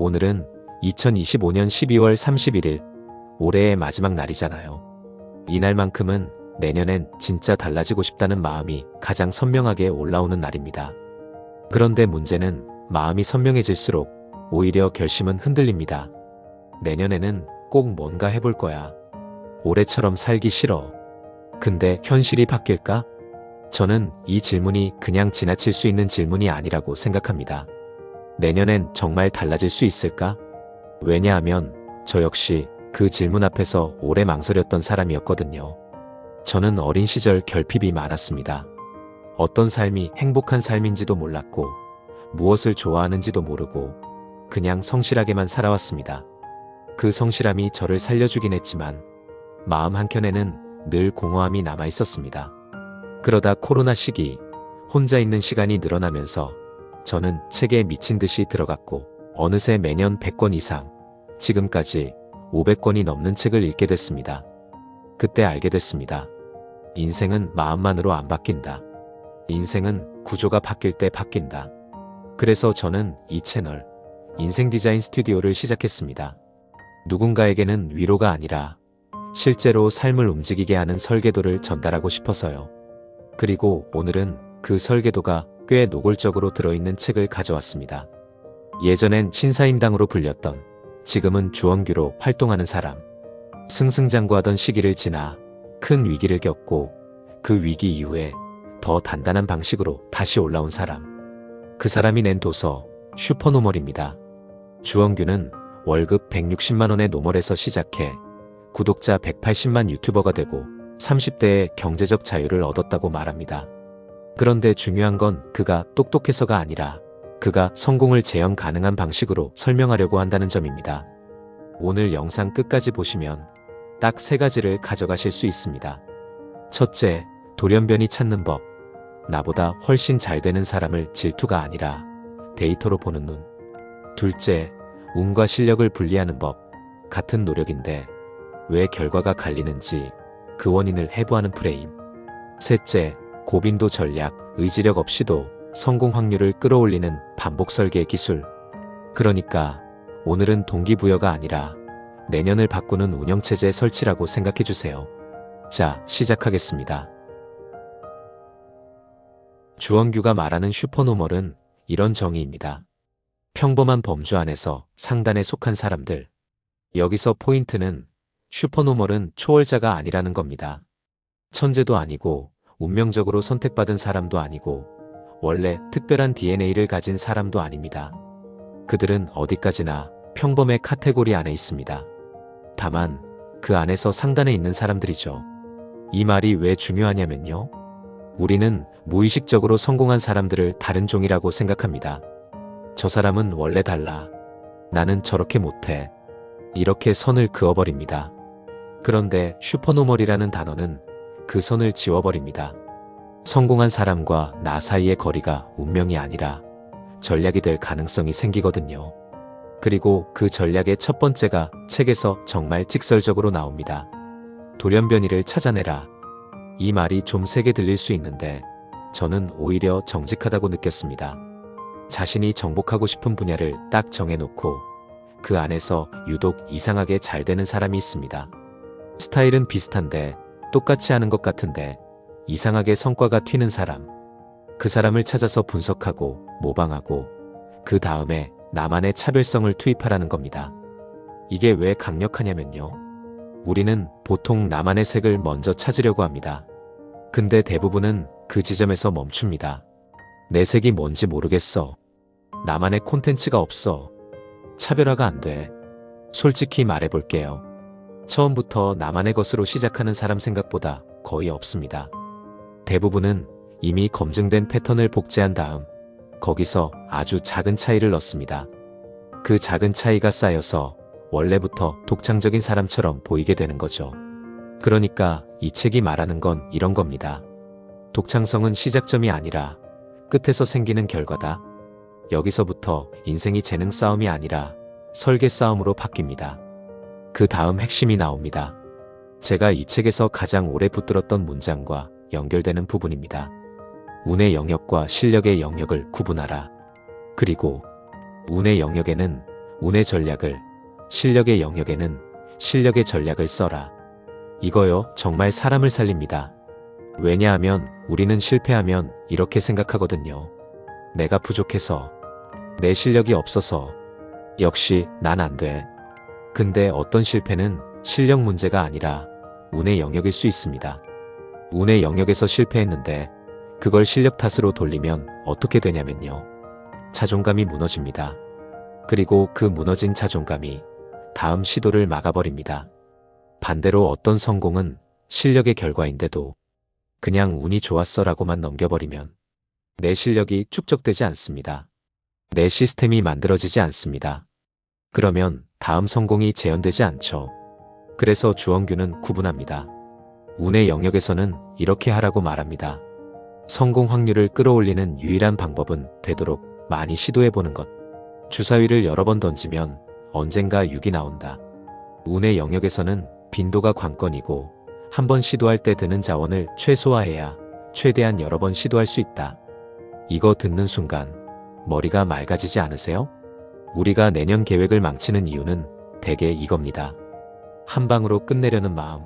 오늘은 2025년 12월 31일, 올해의 마지막 날이잖아요. 이날만큼은 내년엔 진짜 달라지고 싶다는 마음이 가장 선명하게 올라오는 날입니다. 그런데 문제는 마음이 선명해질수록 오히려 결심은 흔들립니다. 내년에는 꼭 뭔가 해볼 거야. 올해처럼 살기 싫어. 근데 현실이 바뀔까? 저는 이 질문이 그냥 지나칠 수 있는 질문이 아니라고 생각합니다. 내년엔 정말 달라질 수 있을까? 왜냐하면 저 역시 그 질문 앞에서 오래 망설였던 사람이었거든요. 저는 어린 시절 결핍이 많았습니다. 어떤 삶이 행복한 삶인지도 몰랐고 무엇을 좋아하는지도 모르고 그냥 성실하게만 살아왔습니다. 그 성실함이 저를 살려주긴 했지만 마음 한켠에는 늘 공허함이 남아 있었습니다. 그러다 코로나 시기, 혼자 있는 시간이 늘어나면서 저는 책에 미친 듯이 들어갔고 어느새 매년 100권 이상, 지금까지 500권이 넘는 책을 읽게 됐습니다. 그때 알게 됐습니다. 인생은 마음만으로 안 바뀐다. 인생은 구조가 바뀔 때 바뀐다. 그래서 저는 이 채널, 인생 디자인 스튜디오를 시작했습니다. 누군가에게는 위로가 아니라 실제로 삶을 움직이게 하는 설계도를 전달하고 싶어서요. 그리고 오늘은 그 설계도가 꽤 노골적으로 들어있는 책을 가져왔습니다. 예전엔 신사임당으로 불렸던, 지금은 주원규로 활동하는 사람. 승승장구하던 시기를 지나 큰 위기를 겪고 그 위기 이후에 더 단단한 방식으로 다시 올라온 사람. 그 사람이 낸 도서 슈퍼노멀입니다. 주원규는 월급 160만 원의 노멀에서 시작해 구독자 180만 유튜버가 되고 30대에 경제적 자유를 얻었다고 말합니다. 그런데 중요한 건 그가 똑똑해서가 아니라 그가 성공을 재현 가능한 방식으로 설명하려고 한다는 점입니다. 오늘 영상 끝까지 보시면 딱 3가지를 가져가실 수 있습니다. 첫째, 돌연변이 찾는 법. 나보다 훨씬 잘 되는 사람을 질투가 아니라 데이터로 보는 눈. 둘째, 운과 실력을 분리하는 법. 같은 노력인데 왜 결과가 갈리는지 그 원인을 해부하는 프레임. 셋째, 고빈도 전략, 의지력 없이도 성공 확률을 끌어올리는 반복 설계 기술. 그러니까 오늘은 동기부여가 아니라 내년을 바꾸는 운영체제 설치라고 생각해주세요. 자, 시작하겠습니다. 주원규가 말하는 슈퍼노멀은 이런 정의입니다. 평범한 범주 안에서 상단에 속한 사람들. 여기서 포인트는 슈퍼노멀은 초월자가 아니라는 겁니다. 천재도 아니고 운명적으로 선택받은 사람도 아니고 원래 특별한 DNA를 가진 사람도 아닙니다. 그들은 어디까지나 평범의 카테고리 안에 있습니다. 다만 그 안에서 상단에 있는 사람들이죠. 이 말이 왜 중요하냐면요. 우리는 무의식적으로 성공한 사람들을 다른 종이라고 생각합니다. 저 사람은 원래 달라. 나는 저렇게 못해. 이렇게 선을 그어버립니다. 그런데 슈퍼노멀이라는 단어는 그 선을 지워버립니다. 성공한 사람과 나 사이의 거리가 운명이 아니라 전략이 될 가능성이 생기거든요. 그리고 그 전략의 첫 번째가 책에서 정말 직설적으로 나옵니다. 돌연변이를 찾아내라. 이 말이 좀 세게 들릴 수 있는데 저는 오히려 정직하다고 느꼈습니다. 자신이 정복하고 싶은 분야를 딱 정해놓고 그 안에서 유독 이상하게 잘 되는 사람이 있습니다. 스타일은 비슷한데 똑같이 하는 것 같은데 이상하게 성과가 튀는 사람. 그 사람을 찾아서 분석하고 모방하고 그 다음에 나만의 차별성을 투입하라는 겁니다. 이게 왜 강력하냐면요. 우리는 보통 나만의 색을 먼저 찾으려고 합니다. 근데 대부분은 그 지점에서 멈춥니다. 내 색이 뭔지 모르겠어. 나만의 콘텐츠가 없어. 차별화가 안 돼. 솔직히 말해볼게요. 처음부터 나만의 것으로 시작하는 사람 생각보다 거의 없습니다. 대부분은 이미 검증된 패턴을 복제한 다음 거기서 아주 작은 차이를 넣습니다. 그 작은 차이가 쌓여서 원래부터 독창적인 사람처럼 보이게 되는 거죠. 그러니까 이 책이 말하는 건 이런 겁니다. 독창성은 시작점이 아니라 끝에서 생기는 결과다. 여기서부터 인생이 재능 싸움이 아니라 설계 싸움으로 바뀝니다. 그 다음 핵심이 나옵니다. 제가 이 책에서 가장 오래 붙들었던 문장과 연결되는 부분입니다. 운의 영역과 실력의 영역을 구분하라. 그리고 운의 영역에는 운의 전략을, 실력의 영역에는 실력의 전략을 써라. 이거요, 정말 사람을 살립니다. 왜냐하면 우리는 실패하면 이렇게 생각하거든요. 내가 부족해서, 내 실력이 없어서, 역시 난 안 돼. 근데 어떤 실패는 실력 문제가 아니라 운의 영역일 수 있습니다. 운의 영역에서 실패했는데 그걸 실력 탓으로 돌리면 어떻게 되냐면요. 자존감이 무너집니다. 그리고 그 무너진 자존감이 다음 시도를 막아버립니다. 반대로 어떤 성공은 실력의 결과인데도 그냥 운이 좋았어라고만 넘겨버리면 내 실력이 축적되지 않습니다. 내 시스템이 만들어지지 않습니다. 그러면 다음 성공이 재현되지 않죠. 그래서 주원규는 구분합니다. 운의 영역에서는 이렇게 하라고 말합니다. 성공 확률을 끌어올리는 유일한 방법은 되도록 많이 시도해보는 것. 주사위를 여러 번 던지면 언젠가 6이 나온다. 운의 영역에서는 빈도가 관건이고 한 번 시도할 때 드는 자원을 최소화해야 최대한 여러 번 시도할 수 있다. 이거 듣는 순간 머리가 맑아지지 않으세요? 우리가 내년 계획을 망치는 이유는 대개 이겁니다. 한 방으로 끝내려는 마음.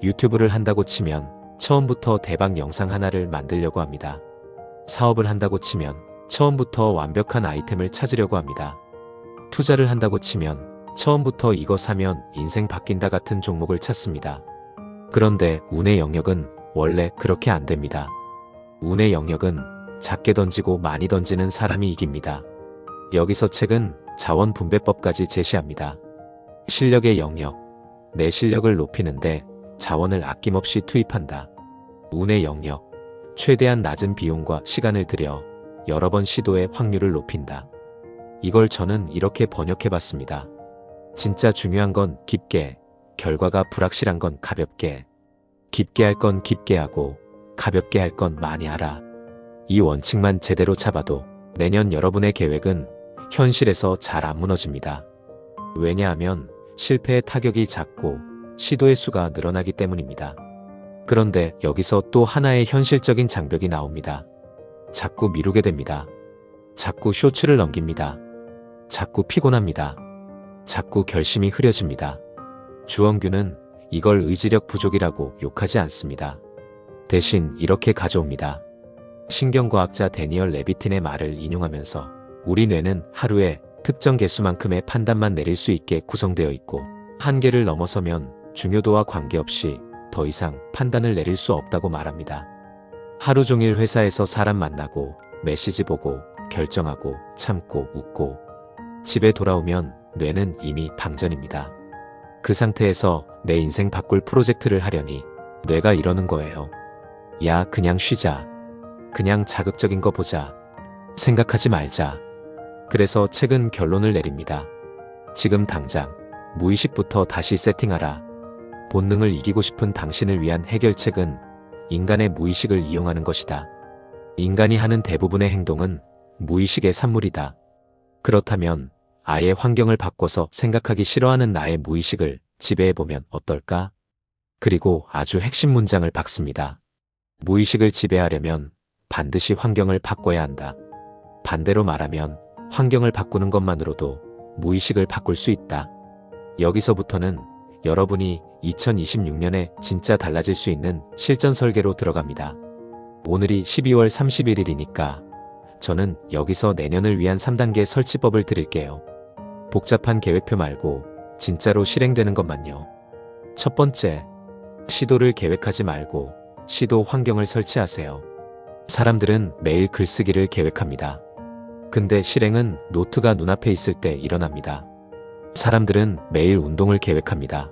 유튜브를 한다고 치면 처음부터 대박 영상 하나를 만들려고 합니다. 사업을 한다고 치면 처음부터 완벽한 아이템을 찾으려고 합니다. 투자를 한다고 치면 처음부터 이거 사면 인생 바뀐다 같은 종목을 찾습니다. 그런데 운의 영역은 원래 그렇게 안 됩니다. 운의 영역은 작게 던지고 많이 던지는 사람이 이깁니다. 여기서 책은 자원분배법까지 제시합니다. 실력의 영역, 내 실력을 높이는데 자원을 아낌없이 투입한다. 운의 영역, 최대한 낮은 비용과 시간을 들여 여러 번 시도해 확률을 높인다. 이걸 저는 이렇게 번역해봤습니다. 진짜 중요한 건 깊게, 결과가 불확실한 건 가볍게, 깊게 할 건 깊게 하고 가볍게 할 건 많이 하라. 이 원칙만 제대로 잡아도 내년 여러분의 계획은 현실에서 잘 안 무너집니다. 왜냐하면 실패의 타격이 작고 시도의 수가 늘어나기 때문입니다. 그런데 여기서 또 하나의 현실적인 장벽이 나옵니다. 자꾸 미루게 됩니다. 자꾸 쇼츠를 넘깁니다. 자꾸 피곤합니다. 자꾸 결심이 흐려집니다. 주원규는 이걸 의지력 부족이라고 욕하지 않습니다. 대신 이렇게 가져옵니다. 신경과학자 데니얼 레비틴의 말을 인용하면서 우리 뇌는 하루에 특정 개수만큼의 판단만 내릴 수 있게 구성되어 있고 한계를 넘어서면 중요도와 관계없이 더 이상 판단을 내릴 수 없다고 말합니다. 하루 종일 회사에서 사람 만나고 메시지 보고 결정하고 참고 웃고 집에 돌아오면 뇌는 이미 방전입니다. 그 상태에서 내 인생 바꿀 프로젝트를 하려니 뇌가 이러는 거예요. 야, 그냥 쉬자. 그냥 자극적인 거 보자. 생각하지 말자. 그래서 책은 결론을 내립니다. 지금 당장 무의식부터 다시 세팅하라. 본능을 이기고 싶은 당신을 위한 해결책은 인간의 무의식을 이용하는 것이다. 인간이 하는 대부분의 행동은 무의식의 산물이다. 그렇다면 아예 환경을 바꿔서 생각하기 싫어하는 나의 무의식을 지배해보면 어떨까? 그리고 아주 핵심 문장을 박습니다. 무의식을 지배하려면 반드시 환경을 바꿔야 한다. 반대로 말하면 환경을 바꾸는 것만으로도 무의식을 바꿀 수 있다. 여기서부터는 여러분이 2026년에 진짜 달라질 수 있는 실전 설계로 들어갑니다. 오늘이 12월 31일이니까 저는 여기서 내년을 위한 3단계 설치법을 드릴게요. 복잡한 계획표 말고 진짜로 실행되는 것만요. 첫 번째, 시도를 계획하지 말고 시도 환경을 설치하세요. 사람들은 매일 글쓰기를 계획합니다. 근데 실행은 노트가 눈앞에 있을 때 일어납니다. 사람들은 매일 운동을 계획합니다.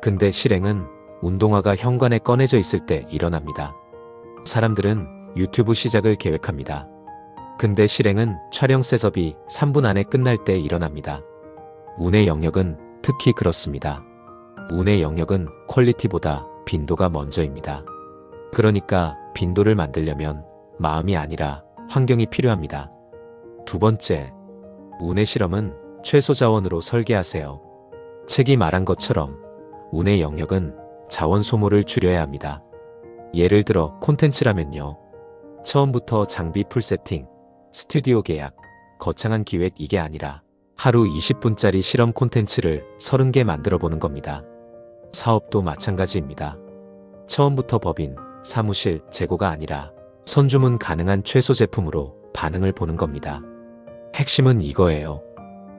근데 실행은 운동화가 현관에 꺼내져 있을 때 일어납니다. 사람들은 유튜브 시작을 계획합니다. 근데 실행은 촬영 셋업이 3분 안에 끝날 때 일어납니다. 운의 영역은 특히 그렇습니다. 운의 영역은 퀄리티보다 빈도가 먼저입니다. 그러니까 빈도를 만들려면 마음이 아니라 환경이 필요합니다. 두 번째, 운의 실험은 최소 자원으로 설계하세요. 책이 말한 것처럼 운의 영역은 자원 소모를 줄여야 합니다. 예를 들어 콘텐츠라면요. 처음부터 장비 풀 세팅, 스튜디오 계약, 거창한 기획 이게 아니라 하루 20분짜리 실험 콘텐츠를 30개 만들어 보는 겁니다. 사업도 마찬가지입니다. 처음부터 법인, 사무실, 재고가 아니라 선주문 가능한 최소 제품으로 반응을 보는 겁니다. 핵심은 이거예요.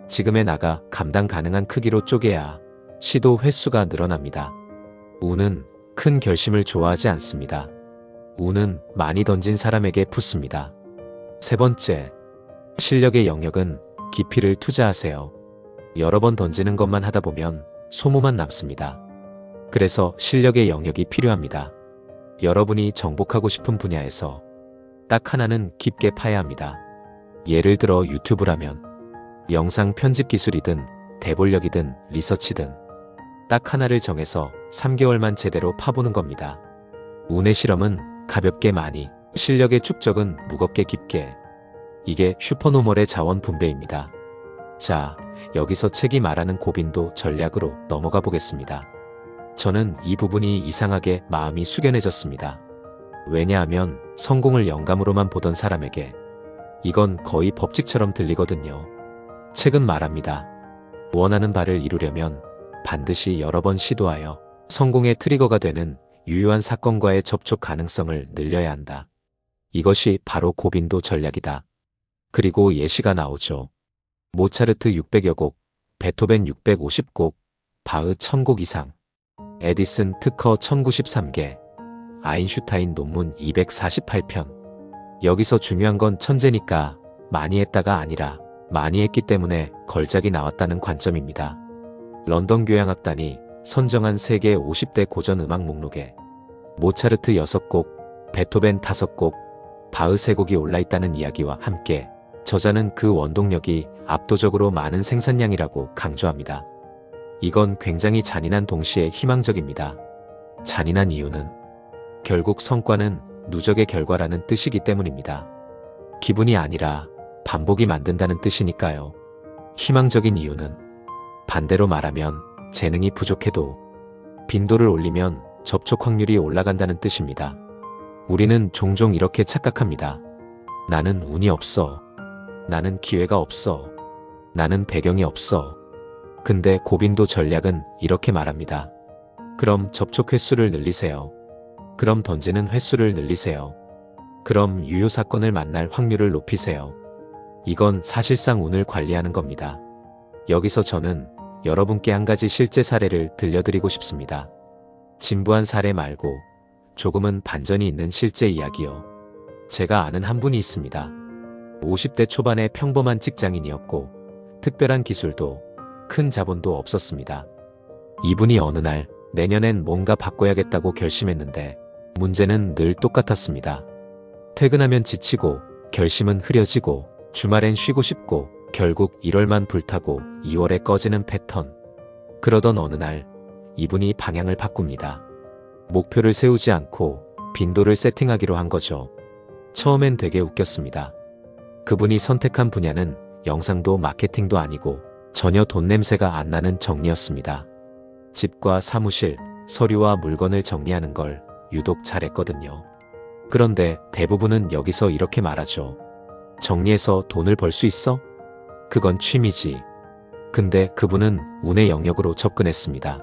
지금의 나가 감당 가능한 크기로 쪼개야 시도 횟수가 늘어납니다. 우는 큰 결심을 좋아하지 않습니다. 우는 많이 던진 사람에게 붙습니다. 세 번째, 실력의 영역은 깊이를 투자하세요. 여러 번 던지는 것만 하다 보면 소모만 남습니다. 그래서 실력의 영역이 필요합니다. 여러분이 정복하고 싶은 분야에서 딱 하나는 깊게 파야 합니다. 예를 들어 유튜브라면 영상 편집 기술이든 대본력이든 리서치든 딱 하나를 정해서 3개월만 제대로 파보는 겁니다. 운의 실험은 가볍게 많이, 실력의 축적은 무겁게 깊게. 이게 슈퍼노멀의 자원 분배입니다. 자, 여기서 책이 말하는 고빈도 전략으로 넘어가 보겠습니다. 저는 이 부분이 이상하게 마음이 숙연해졌습니다. 왜냐하면 성공을 영감으로만 보던 사람에게 이건 거의 법칙처럼 들리거든요. 책은 말합니다. 원하는 바를 이루려면 반드시 여러 번 시도하여 성공의 트리거가 되는 유효한 사건과의 접촉 가능성을 늘려야 한다. 이것이 바로 고빈도 전략이다. 그리고 예시가 나오죠. 모차르트 600여 곡, 베토벤 650곡, 바흐 1000곡 이상, 에디슨 특허 1093개, 아인슈타인 논문 248편. 여기서 중요한 건 천재니까 많이 했다가 아니라 많이 했기 때문에 걸작이 나왔다는 관점입니다. 런던 교향악단이 선정한 세계 50대 고전 음악 목록에 모차르트 6곡, 베토벤 5곡, 바흐 3곡이 올라있다는 이야기와 함께 저자는 그 원동력이 압도적으로 많은 생산량이라고 강조합니다. 이건 굉장히 잔인한 동시에 희망적입니다. 잔인한 이유는 결국 성과는 누적의 결과라는 뜻이기 때문입니다. 기분이 아니라 반복이 만든다는 뜻이니까요. 희망적인 이유는 반대로 말하면 재능이 부족해도 빈도를 올리면 접촉 확률이 올라간다는 뜻입니다. 우리는 종종 이렇게 착각합니다. 나는 운이 없어. 나는 기회가 없어. 나는 배경이 없어. 근데 고빈도 전략은 이렇게 말합니다. 그럼 접촉 횟수를 늘리세요. 그럼 던지는 횟수를 늘리세요. 그럼 유효 사건을 만날 확률을 높이세요. 이건 사실상 운을 관리하는 겁니다. 여기서 저는 여러분께 한 가지 실제 사례를 들려드리고 싶습니다. 진부한 사례 말고 조금은 반전이 있는 실제 이야기요. 제가 아는 한 분이 있습니다. 50대 초반의 평범한 직장인이었고 특별한 기술도 큰 자본도 없었습니다. 이분이 어느 날 내년엔 뭔가 바꿔야겠다고 결심했는데 문제는 늘 똑같았습니다. 퇴근하면 지치고 결심은 흐려지고 주말엔 쉬고 싶고 결국 1월만 불타고 2월에 꺼지는 패턴. 그러던 어느 날 이분이 방향을 바꿉니다. 목표를 세우지 않고 빈도를 세팅하기로 한 거죠. 처음엔 되게 웃겼습니다. 그분이 선택한 분야는 영상도 마케팅도 아니고 전혀 돈 냄새가 안 나는 정리였습니다. 집과 사무실, 서류와 물건을 정리하는 걸 유독 잘했거든요. 그런데 대부분은 여기서 이렇게 말하죠. 정리해서 돈을 벌 수 있어? 그건 취미지. 근데 그분은 운의 영역으로 접근했습니다.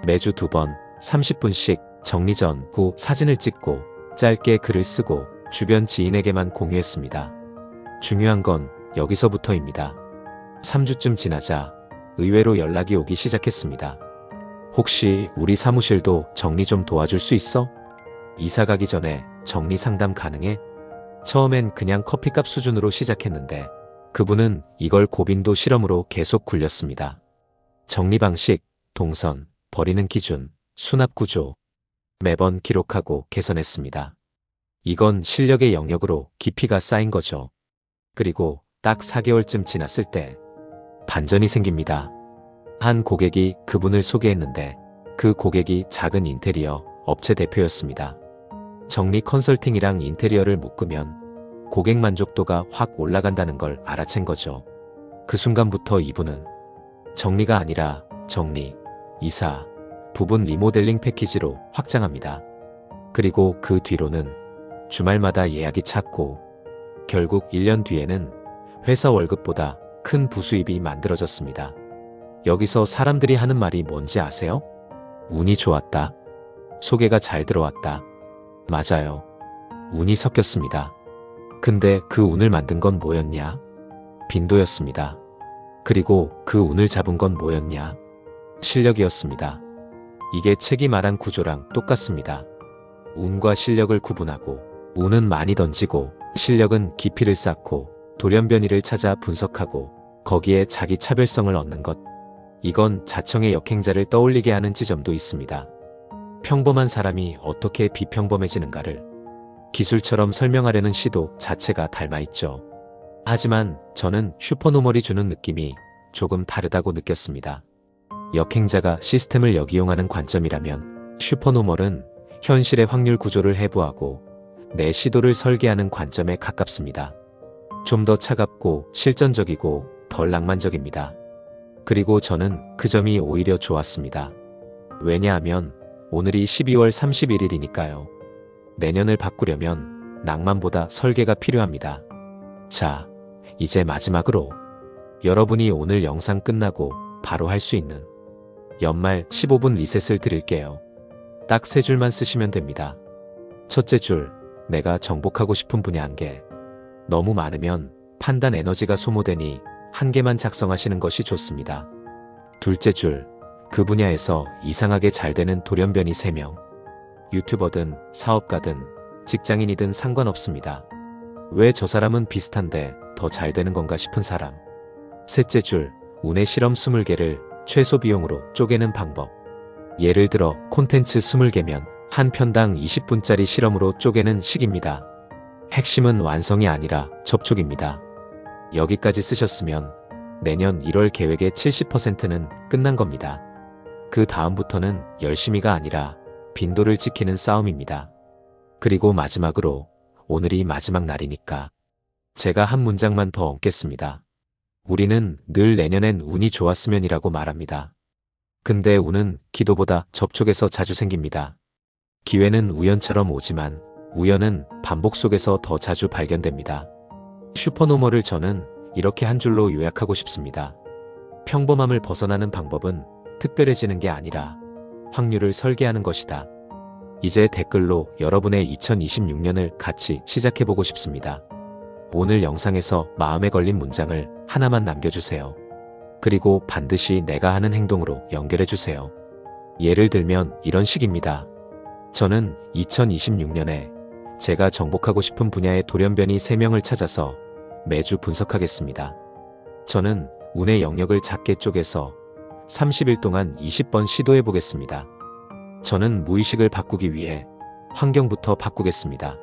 매주 2번, 30분씩 정리 전, 후 사진을 찍고 짧게 글을 쓰고 주변 지인에게만 공유했습니다. 중요한 건 여기서부터입니다. 3주쯤 지나자 의외로 연락이 오기 시작했습니다. 혹시 우리 사무실도 정리 좀 도와줄 수 있어? 이사 가기 전에 정리 상담 가능해? 처음엔 그냥 커피값 수준으로 시작했는데 그분은 이걸 고빈도 실험으로 계속 굴렸습니다. 정리 방식, 동선, 버리는 기준, 수납 구조. 매번 기록하고 개선했습니다. 이건 실력의 영역으로 깊이가 쌓인 거죠. 그리고 딱 4개월쯤 지났을 때 반전이 생깁니다. 한 고객이 그분을 소개했는데 그 고객이 작은 인테리어 업체 대표였습니다. 정리 컨설팅이랑 인테리어를 묶으면 고객 만족도가 확 올라간다는 걸 알아챈 거죠. 그 순간부터 이분은 정리가 아니라 정리, 이사, 부분 리모델링 패키지로 확장합니다. 그리고 그 뒤로는 주말마다 예약이 찼고 결국 1년 뒤에는 회사 월급보다 큰 부수입이 만들어졌습니다. 여기서 사람들이 하는 말이 뭔지 아세요? 운이 좋았다. 소개가 잘 들어왔다. 맞아요. 운이 섞였습니다. 근데 그 운을 만든 건 뭐였냐? 빈도였습니다. 그리고 그 운을 잡은 건 뭐였냐? 실력이었습니다. 이게 책이 말한 구조랑 똑같습니다. 운과 실력을 구분하고, 운은 많이 던지고 실력은 깊이를 쌓고 돌연변이를 찾아 분석하고 거기에 자기 차별성을 얻는 것. 이건 자청의 역행자를 떠올리게 하는 지점도 있습니다. 평범한 사람이 어떻게 비평범해지는가를 기술처럼 설명하려는 시도 자체가 닮아있죠. 하지만 저는 슈퍼노멀이 주는 느낌이 조금 다르다고 느꼈습니다. 역행자가 시스템을 역이용하는 관점이라면 슈퍼노멀은 현실의 확률 구조를 해부하고 내 시도를 설계하는 관점에 가깝습니다. 좀 더 차갑고 실전적이고 덜 낭만적입니다. 그리고 저는 그 점이 오히려 좋았습니다. 왜냐하면 오늘이 12월 31일이니까요. 내년을 바꾸려면 낭만보다 설계가 필요합니다. 자, 이제 마지막으로 여러분이 오늘 영상 끝나고 바로 할 수 있는 연말 15분 리셋을 드릴게요. 딱 3줄만 쓰시면 됩니다. 첫째 줄, 내가 정복하고 싶은 분야 1개. 너무 많으면 판단 에너지가 소모되니 1개만 작성하시는 것이 좋습니다. 둘째 줄, 그 분야에서 이상하게 잘 되는 돌연변이 3명. 유튜버든 사업가든 직장인이든 상관없습니다. 왜 저 사람은 비슷한데 더 잘 되는 건가 싶은 사람. 셋째 줄, 운의 실험 20개를 최소 비용으로 쪼개는 방법. 예를 들어 콘텐츠 20개면 한 편당 20분짜리 실험으로 쪼개는 식입니다. 핵심은 완성이 아니라 접촉입니다. 여기까지 쓰셨으면 내년 1월 계획의 70%는 끝난 겁니다. 그 다음부터는 열심히가 아니라 빈도를 지키는 싸움입니다. 그리고 마지막으로 오늘이 마지막 날이니까 제가 한 문장만 더 얹겠습니다. 우리는 늘 내년엔 운이 좋았으면이라고 말합니다. 근데 운은 기도보다 접촉에서 자주 생깁니다. 기회는 우연처럼 오지만 우연은 반복 속에서 더 자주 발견됩니다. 슈퍼노멀을 저는 이렇게 한 줄로 요약하고 싶습니다. 평범함을 벗어나는 방법은 특별해지는 게 아니라 확률을 설계하는 것이다. 이제 댓글로 여러분의 2026년을 같이 시작해보고 싶습니다. 오늘 영상에서 마음에 걸린 문장을 하나만 남겨주세요. 그리고 반드시 내가 하는 행동으로 연결해주세요. 예를 들면 이런 식입니다. 저는 2026년에 제가 정복하고 싶은 분야의 돌연변이 3명을 찾아서 매주 분석하겠습니다. 저는 운의 영역을 작게 쪼개서 30일 동안 20번 시도해 보겠습니다. 저는 무의식을 바꾸기 위해 환경부터 바꾸겠습니다.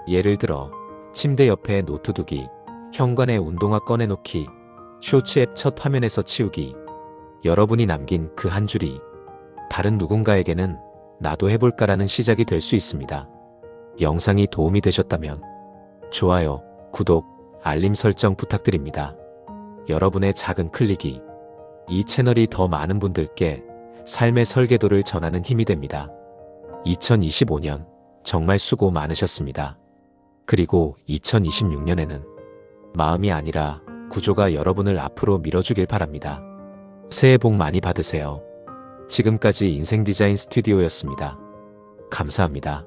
예를 들어 침대 옆에 노트 두기, 현관에 운동화 꺼내놓기, 쇼츠 앱 첫 화면에서 치우기. 여러분이 남긴 그 한 줄이 다른 누군가에게는 나도 해볼까라는 시작이 될 수 있습니다. 영상이 도움이 되셨다면 좋아요, 구독, 알림 설정 부탁드립니다. 여러분의 작은 클릭이 이 채널이 더 많은 분들께 삶의 설계도를 전하는 힘이 됩니다. 2025년 정말 수고 많으셨습니다. 그리고 2026년에는 마음이 아니라 구조가 여러분을 앞으로 밀어주길 바랍니다. 새해 복 많이 받으세요. 지금까지 인생 디자인 스튜디오였습니다. 감사합니다.